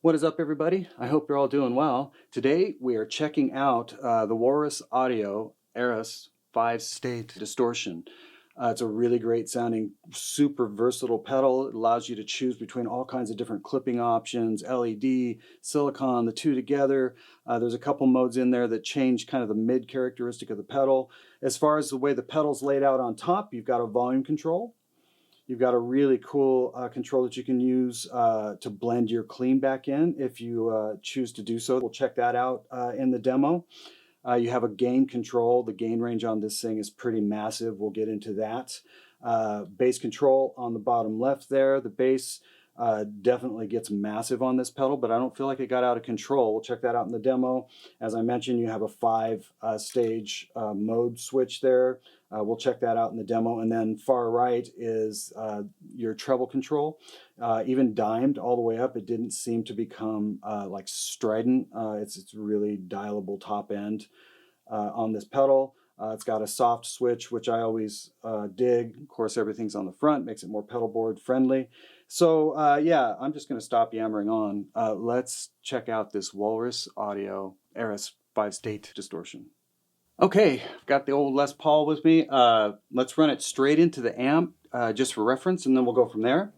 What is up, everybody? I hope you're all doing well. Today we are checking out the Walrus Audio ERAS 5-state distortion. It's a really great sounding, super versatile pedal. It allows you to choose between all kinds of different clipping options, LED, silicon, the two together. There's a couple modes in there that change kind of the mid characteristic of the pedal. As far as the way the pedal's laid out on top, you've got a volume control. You've got a really cool control that you can use to blend your clean back in if you choose to do so. We'll check that out in the demo. You have a gain control. The gain range on this thing is pretty massive. We'll get into that. Bass control on the bottom left there. The bass definitely gets massive on this pedal, but I don't feel like it got out of control. We'll check that out in the demo. As I mentioned, you have a 5-stage mode switch there. We'll check that out in the demo. And then far right is your treble control. Even dimed all the way up, it didn't seem to become like strident. It's really dialable top end on this pedal. It's got a soft switch, which I always dig. Of course, everything's on the front, makes it more pedal board friendly. So yeah, I'm just going to stop yammering on. Let's check out this Walrus Audio ERAS 5-state distortion. Okay, I've got the old Les Paul with me. Let's run it straight into the amp just for reference, and then we'll go from there.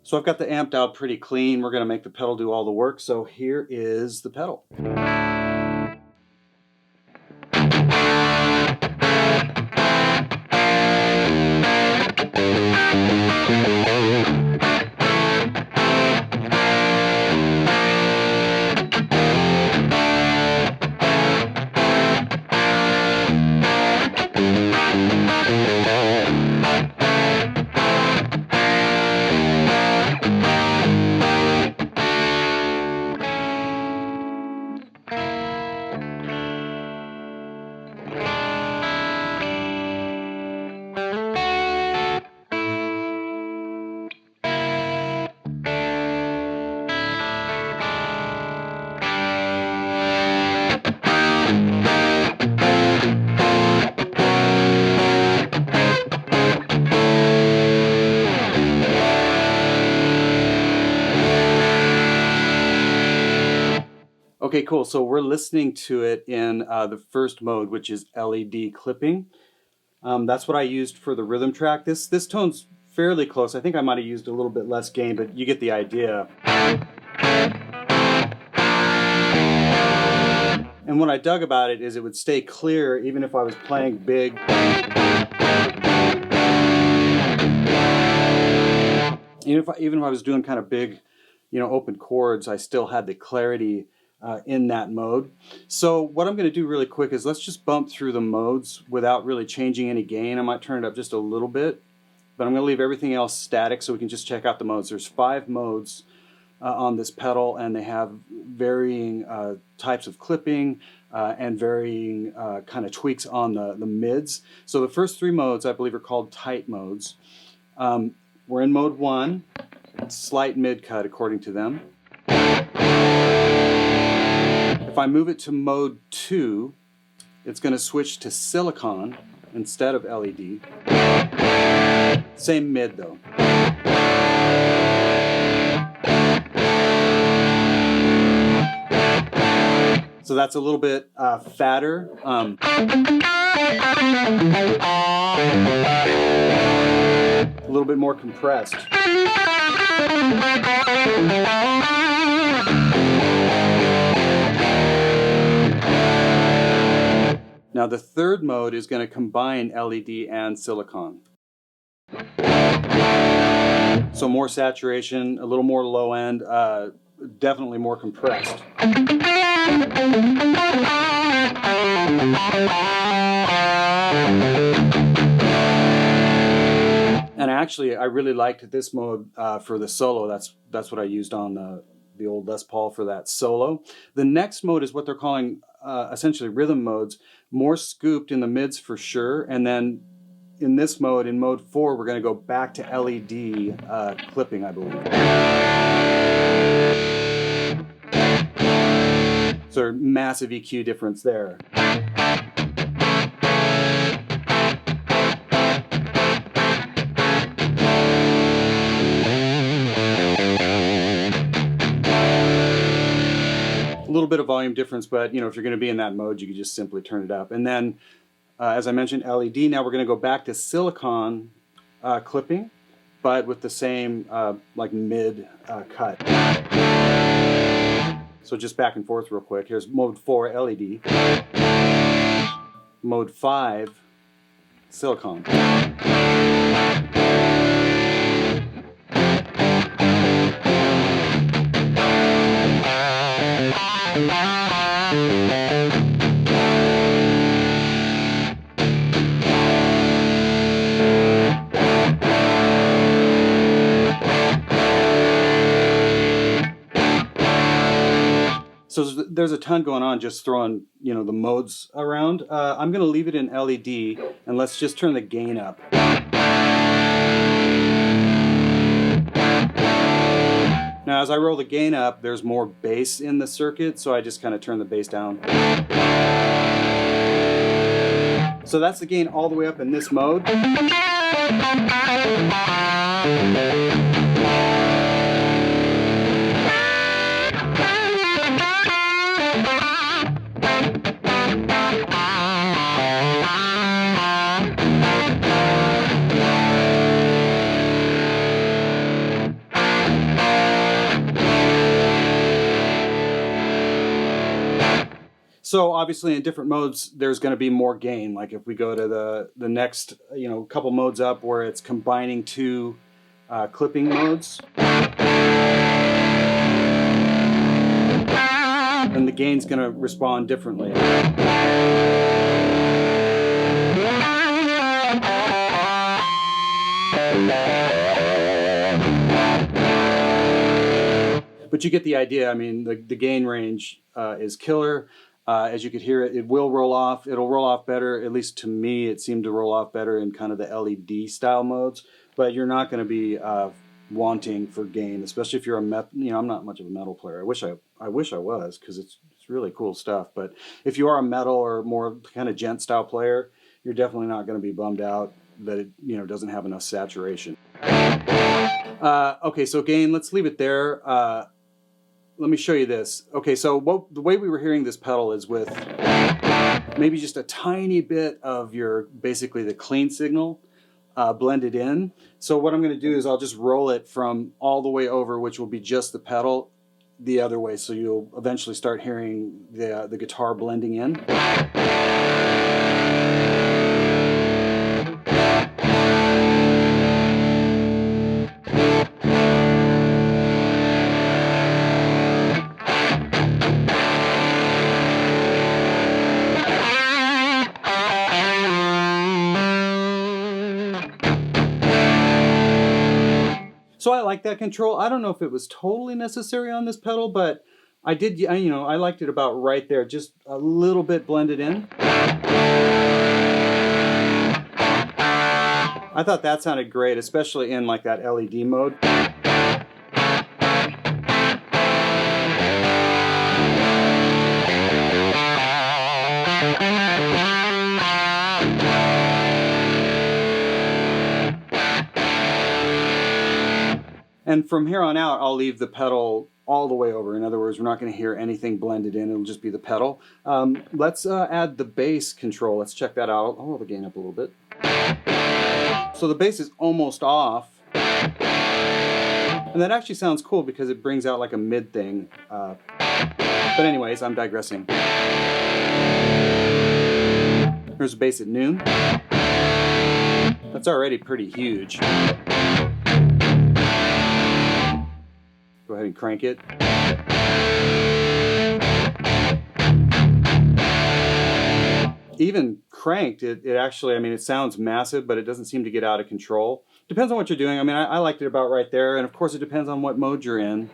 So I've got the amp dialed pretty clean. We're going to make the pedal do all the work. So here is the pedal. Okay, cool. So we're listening to it in the first mode, which is LED clipping. That's what I used for the rhythm track. This tone's fairly close. I think I might have used a little bit less gain, but you get the idea. And what I dug about it is it would stay clear even if I was playing big. Even if I was doing kind of big, open chords, I still had the clarity in that mode. So what I'm going to do really quick is let's just bump through the modes without really changing any gain. I might turn it up just a little bit, but I'm going to leave everything else static so we can just check out the modes. There's 5 modes on this pedal, and they have varying types of clipping and varying kind of tweaks on the mids. So the first 3 modes I believe are called tight modes. We're in mode 1, slight mid cut according to them. If I move it to mode 2, it's going to switch to silicon instead of LED. Same mid though. So that's a little bit fatter. A little bit more compressed. Now the third mode is going to combine LED and silicon. So more saturation, a little more low end, definitely more compressed. And actually I really liked this mode for the solo. That's what I used on the old Les Paul for that solo. The next mode is what they're calling essentially rhythm modes, more scooped in the mids for sure, and then in this mode, in mode 4, we're going to go back to LED clipping, I believe. So massive EQ difference there. A little bit of volume difference, but you know, if you're going to be in that mode, you can just simply turn it up. And then, as I mentioned, LED. Now we're going to go back to silicon clipping, but with the same like mid cut. So just back and forth real quick. Here's mode 4 LED, mode 5 silicon. So there's a ton going on just throwing, you know, the modes around. I'm going to leave it in LED and let's just turn the gain up. Now as I roll the gain up, there's more bass in the circuit, so I just kind of turn the bass down. So that's the gain all the way up in this mode. So obviously in different modes, there's going to be more gain. Like if we go to the next, you know, couple modes up where it's combining two clipping modes, then the gain's going to respond differently. But you get the idea. I mean, the gain range is killer. As you could hear it, it will roll off. It'll roll off better, at least to me, it seemed to roll off better in kind of the LED style modes. But you're not going to be wanting for gain, especially if you're a you know, I'm not much of a metal player. I wish I was, because it's really cool stuff. But if you are a metal or more kind of gent style player, you're definitely not going to be bummed out that it, you know, doesn't have enough saturation. Okay, so gain, let's leave it there. Let me show you this. Okay, so the way we were hearing this pedal is with maybe just a tiny bit of your, basically the clean signal blended in. So what I'm going to do is I'll just roll it from all the way over, which will be just the pedal, the other way. So you'll eventually start hearing the guitar blending in. So I like that control. I don't know if it was totally necessary on this pedal, but I did, you know, I liked it about right there, just a little bit blended in. I thought that sounded great, especially in like that LED mode. And from here on out, I'll leave the pedal all the way over. In other words, we're not going to hear anything blended in. It'll just be the pedal. Let's add the bass control. Let's check that out. I'll roll the gain up a little bit. So the bass is almost off. And that actually sounds cool because it brings out like a mid thing. But anyways, I'm digressing. Here's the bass at noon. That's already pretty huge. Go ahead and crank it. Even cranked, it actually, I mean, it sounds massive, but it doesn't seem to get out of control. Depends on what you're doing. I mean, I liked it about right there, and of course it depends on what mode you're in.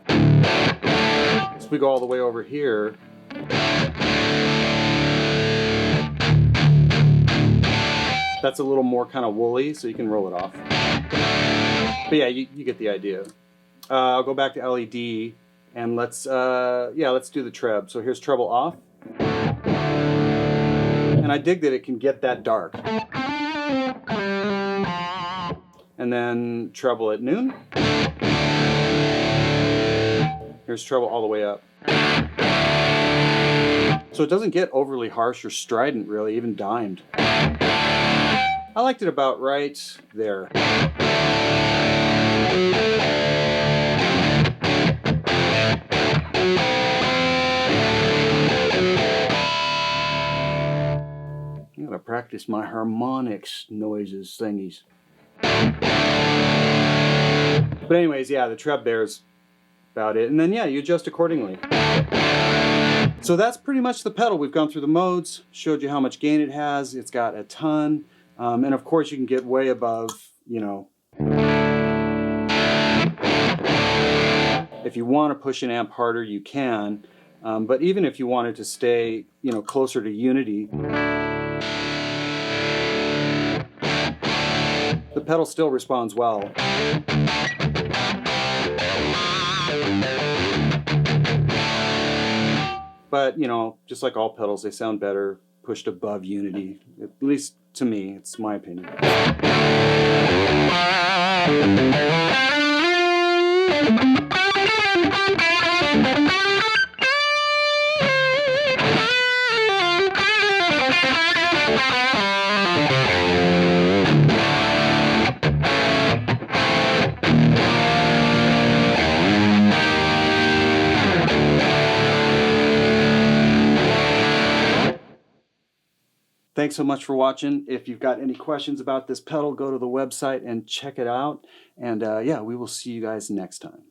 So we go all the way over here. That's a little more kind of woolly, so you can roll it off. But yeah, you get the idea. I'll go back to LED. And let's do the treb. So here's treble off. And I dig that it can get that dark. And then treble at noon. Here's treble all the way up. So it doesn't get overly harsh or strident, really, even dimed. I liked it about right there. I'm gonna practice my harmonics noises thingies. But anyways, yeah, the treb there's about it. And then yeah, you adjust accordingly. So that's pretty much the pedal. We've gone through the modes, showed you how much gain it has. It's got a ton. And of course you can get way above, you know, if you want to push an amp harder, you can. But even if you wanted to stay, you know, closer to unity, the pedal still responds well. But, you know, just like all pedals, they sound better pushed above unity. At least to me, it's my opinion. Thanks so much for watching. If you've got any questions about this pedal, go to the website and check it out. And yeah, we will see you guys next time.